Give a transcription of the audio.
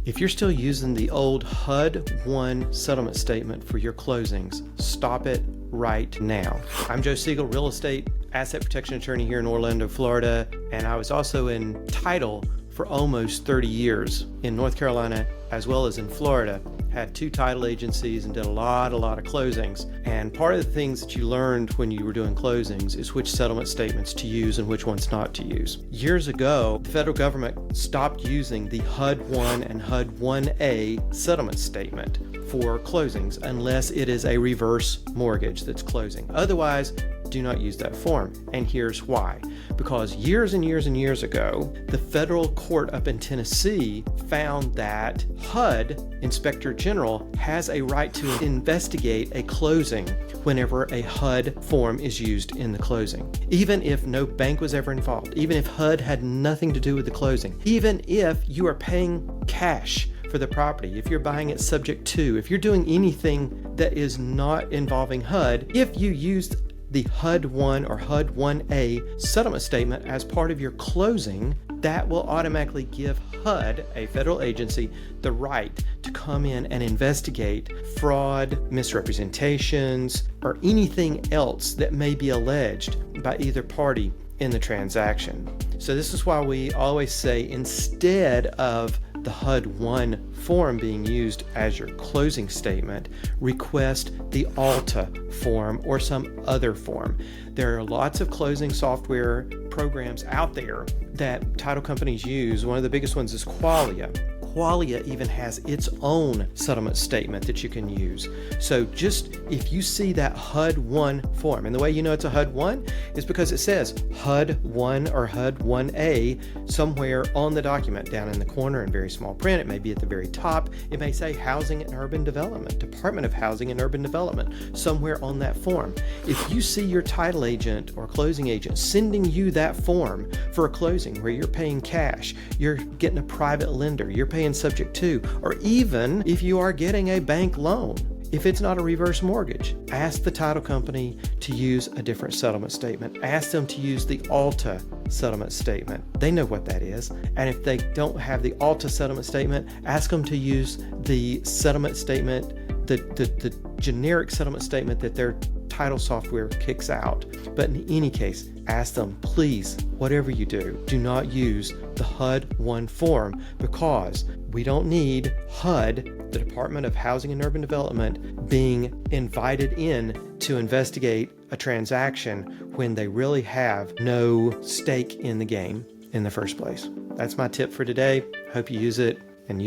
If you're still using the old HUD 1 settlement statement for your closings, stop it right now. I'm Joe Siegel, real estate asset protection attorney here in Orlando, Florida, and I was also in title for almost 30 years in North Carolina as well as in Florida. Had 2 title agencies and did a lot of closings. And part of the things that you learned when you were doing closings is which settlement statements to use and which ones not to use. Years ago, the federal government stopped using the HUD 1 and HUD 1A settlement statement for closings unless it is a reverse mortgage that's closing. Otherwise, do not use that form. And here's why. Because years and years and years ago, the federal court up in Tennessee found that HUD, Inspector General, has a right to investigate a closing whenever a HUD form is used in the closing. Even if no bank was ever involved, even if HUD had nothing to do with the closing, even if you are paying cash for the property, if you're buying it subject to, if you're doing anything that is not involving HUD, if you used the HUD 1 or HUD 1A settlement statement as part of your closing, that will automatically give HUD, a federal agency, the right to come in and investigate fraud, misrepresentations, or anything else that may be alleged by either party in the transaction. So this is why we always say, instead of the HUD 1 form being used as your closing statement, request the ALTA form or some other form. There are lots of closing software programs out there that title companies use. One of the biggest ones is Qualia. Qualia even has its own settlement statement that you can use. So just if you see that HUD 1 form, and the way you know it's a HUD 1 is because it says HUD 1 or HUD 1A somewhere on the document, down in the corner in very small print. It may be at the very top. It may say Housing and Urban Development, Department of Housing and Urban Development, somewhere on that form. If you see your title agent or closing agent sending you that form for a closing where you're paying cash, you're getting a private lender, you're paying subject to, or even if you are getting a bank loan, if it's not a reverse mortgage, ask the title company to use a different settlement statement. Ask them to use the ALTA settlement statement. They know what that is. And if they don't have the ALTA settlement statement, ask them to use the settlement statement, the generic settlement statement that their title software kicks out. But in any case, ask them, please, whatever you do, do not use the HUD 1 form, because we don't need HUD, the Department of Housing and Urban Development, being invited in to investigate a transaction when they really have no stake in the game in the first place. That's my tip for today. Hope you use it and use it